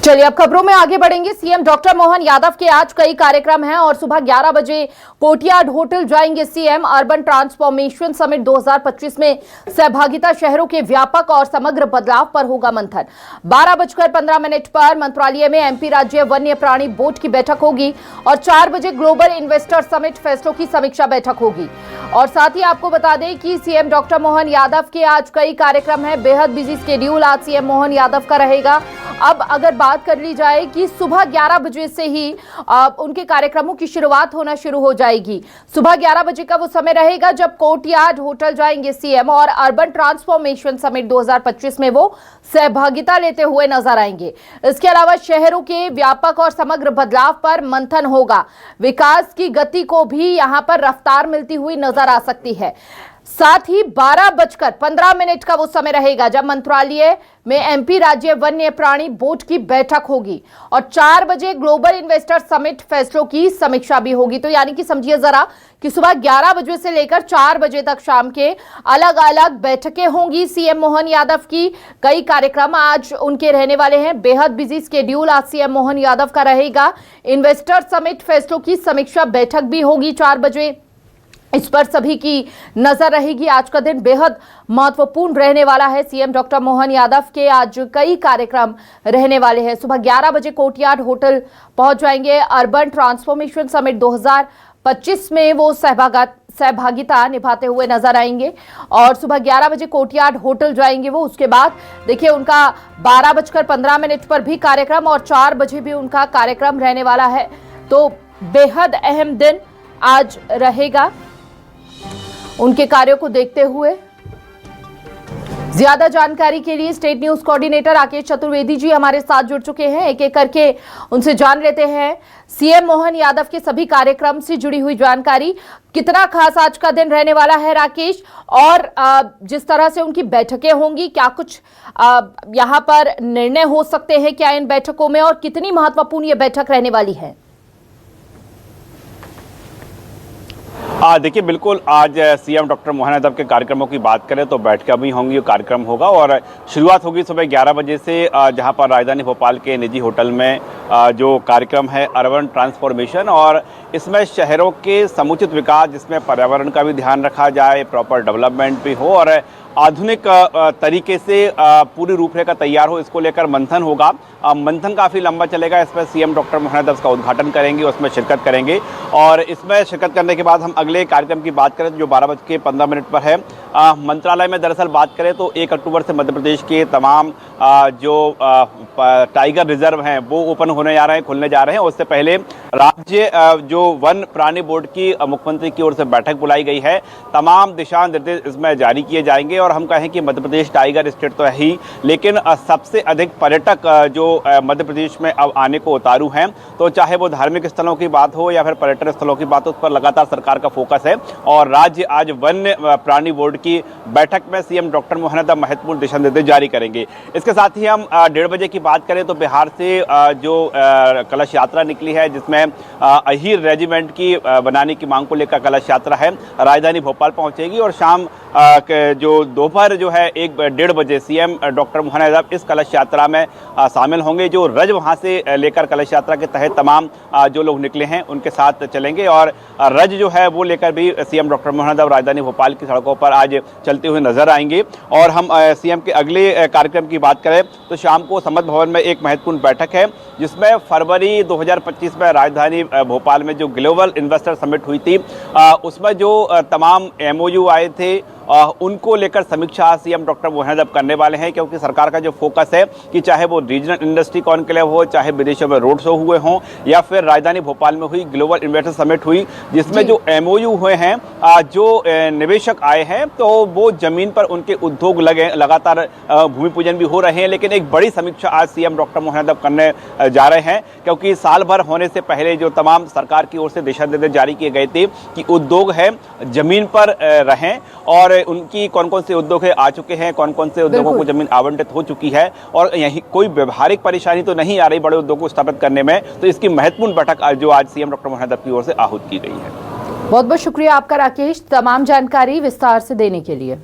चलिए अब खबरों में आगे बढ़ेंगे। सीएम डॉक्टर मोहन यादव के आज कई कार्यक्रम हैं और सुबह 11 बजे कोर्टयार्ड होटल जाएंगे सीएम। अर्बन ट्रांसफॉर्मेशन समिट 2025 में सहभागिता शहरों के व्यापक और समग्र बदलाव पर होगा मंथन। 12:15 पर मंत्रालय में एमपी राज्य वन्य प्राणी बोर्ड की बैठक होगी और 4 बजे ग्लोबल इन्वेस्टर समिट फैसलों की समीक्षा बैठक होगी। और साथ ही आपको बता दें कि सीएम डॉक्टर मोहन यादव के आज कई कार्यक्रम हैं। बेहद बिजी शेड्यूल आज सीएम मोहन यादव का रहेगा। अब अगर बात कर ली जाए कि सुबह 11 बजे से ही उनके कार्यक्रमों की शुरुआत होना शुरू हो जाएगी। सुबह 11 बजे का वो समय रहेगा जब कोर्टयार्ड होटल जाएंगे सीएम और अर्बन ट्रांसफॉर्मेशन समिट 2025 में वो सहभागिता लेते हुए नजर आएंगे। इसके अलावा शहरों के व्यापक और समग्र बदलाव पर मंथन होगा। विकास की गति को भी यहां पर रफ्तार मिलती हुई नजर आ सकती है। साथ ही 12:15 का वो समय रहेगा जब मंत्रालय में एमपी राज्य वन्य प्राणी बोर्ड की बैठक होगी और 4 बजे ग्लोबल इन्वेस्टर समिट फैसलों की समीक्षा भी होगी। तो यानी कि समझिए जरा कि सुबह 11 बजे से लेकर 4 बजे तक शाम के अलग अलग बैठकें होंगी सीएम मोहन यादव की। कई कार्यक्रम आज उनके रहने वाले हैं। बेहद बिजी शेड्यूल आज सीएम मोहन यादव का रहेगा। इन्वेस्टर समिट फैसलों की समीक्षा बैठक भी होगी 4 बजे। इस पर सभी की नजर रहेगी। आज का दिन बेहद महत्वपूर्ण रहने वाला है। सीएम डॉक्टर मोहन यादव के आज कई कार्यक्रम रहने वाले हैं। सुबह 11 बजे कोर्टयार्ड होटल पहुंच जाएंगे। अर्बन ट्रांसफॉर्मेशन समिट 2025 में वो सहभागिता निभाते हुए नजर आएंगे और सुबह 11 बजे कोर्टयार्ड होटल जाएंगे वो। उसके बाद देखिए उनका 12:15 पर भी कार्यक्रम और 4 बजे भी उनका कार्यक्रम रहने वाला है। तो बेहद अहम दिन आज रहेगा उनके कार्यों को देखते हुए। ज्यादा जानकारी के लिए state news coordinator Rakesh Chaturvedi ji हमारे साथ जुड़ चुके हैं। एक एक करके उनसे जान लेते हैं सीएम मोहन यादव के सभी कार्यक्रम से जुड़ी हुई जानकारी। कितना खास आज का दिन रहने वाला है राकेश, और जिस तरह से उनकी बैठकें होंगी, क्या कुछ यहां पर निर्णय हो सकते हैं क्या इन बैठकों में, और कितनी महत्वपूर्ण ये बैठक रहने वाली है? देखिए बिल्कुल, आज सीएम डॉक्टर मोहन यादव के कार्यक्रमों की बात करें तो बैठकें भी होंगी, कार्यक्रम होगा और शुरुआत होगी सुबह 11 बजे से, जहां पर राजधानी भोपाल के निजी होटल में जो कार्यक्रम है अर्बन ट्रांसफॉर्मेशन, और इसमें शहरों के समुचित विकास जिसमें पर्यावरण का भी ध्यान रखा जाए, प्रॉपर डेवलपमेंट भी हो और आधुनिक तरीके से पूरी रूपरेखा तैयार हो, इसको लेकर मंथन होगा। मंथन काफ़ी लंबा चलेगा। इसमें सीएम डॉक्टर मोहन यादव का उद्घाटन करेंगे, उसमें शिरकत करेंगे और इसमें शिरकत करने के बाद हम अगले कार्यक्रम की बात करें तो जो 12:15 पर है मंत्रालय में दरअसल बात करें तो 1 अक्टूबर से मध्य प्रदेश के तमाम जो टाइगर रिजर्व हैं वो ओपन होने जा रहे हैं, खुलने जा रहे हैं। उससे पहले राज्य जो वन प्राणी बोर्ड की मुख्यमंत्री की ओर से बैठक बुलाई गई है। तमाम दिशा निर्देश इसमें जारी किए जाएंगे और हम कहें कि मध्य प्रदेश टाइगर स्टेट तो है ही, लेकिन सबसे अधिक पर्यटक जो मध्य प्रदेश में अब आने को उतारू हैं, तो चाहे वो धार्मिक स्थलों की बात हो या फिर पर्यटन स्थलों की बात हो, उस पर लगातार सरकार का फोकस है। और राज्य आज वन्य प्राणी बोर्ड की बैठक में सीएम डॉक्टर मोहन यादव महत्वपूर्ण दिशा निर्देश जारी करेंगे। इसके साथ ही हम 1:30 बजे की बात करें तो बिहार से जो कलश यात्रा निकली है, जिसमें अहीर रेजिमेंट की बनाने की मांग को लेकर कलश यात्रा है, राजधानी भोपाल पहुंचेगी और शाम जो दोपहर जो है 1-1:30 बजे सीएम डॉक्टर मोहन यादव इस कलश यात्रा में शामिल होंगे। जो रज वहां से लेकर कलश यात्रा के तहत तमाम जो लोग निकले हैं उनके साथ चलेंगे और रज जो है वो लेकर भी सीएम डॉक्टर मोहन यादव राजधानी भोपाल की सड़कों पर आज चलते हुए नजर आएंगे। और हम सीएम के अगले कार्यक्रम की बात करें तो शाम को समत भवन में एक महत्वपूर्ण बैठक है, जिसमें फरवरी 2025 में राजधानी भोपाल में जो ग्लोबल इन्वेस्टर समिट हुई थी उसमें जो तमाम MOU आए थे उनको लेकर समीक्षा सीएम डॉक्टर मोहन यादव करने वाले हैं, क्योंकि सरकार का जो फोकस है कि चाहे वो रीजनल इंडस्ट्री कॉन्क्लेव हो, चाहे विदेशों में रोड शो हुए हों या फिर राजधानी भोपाल में हुई ग्लोबल इन्वेस्टर समिट हुई, जिसमें जो MOU हुए हैं, जो निवेशक आए हैं, तो वो जमीन पर उनके उद्योग लगे, लगातार भूमि पूजन भी हो रहे हैं। लेकिन एक बड़ी समीक्षा आज सीएम डॉक्टर मोहन यादव करने जा रहे हैं, क्योंकि साल भर होने से पहले जो तमाम सरकार की ओर से दिशा निर्देश जारी किए गए थे कि उद्योग है जमीन पर रहें और उनकी कौन कौन से उद्योग आ चुके हैं, कौन कौन से उद्योगों को जमीन आवंटित हो चुकी है और यही कोई व्यवहारिक परेशानी तो नहीं आ रही बड़े उद्योग को स्थापित करने में। तो इसकी महत्वपूर्ण बैठक जो आज सीएम डॉक्टर मोहन यादव की ओर से आहूत की गई है। बहुत बहुत शुक्रिया आपका राकेश, तमाम जानकारी विस्तार से देने के लिए।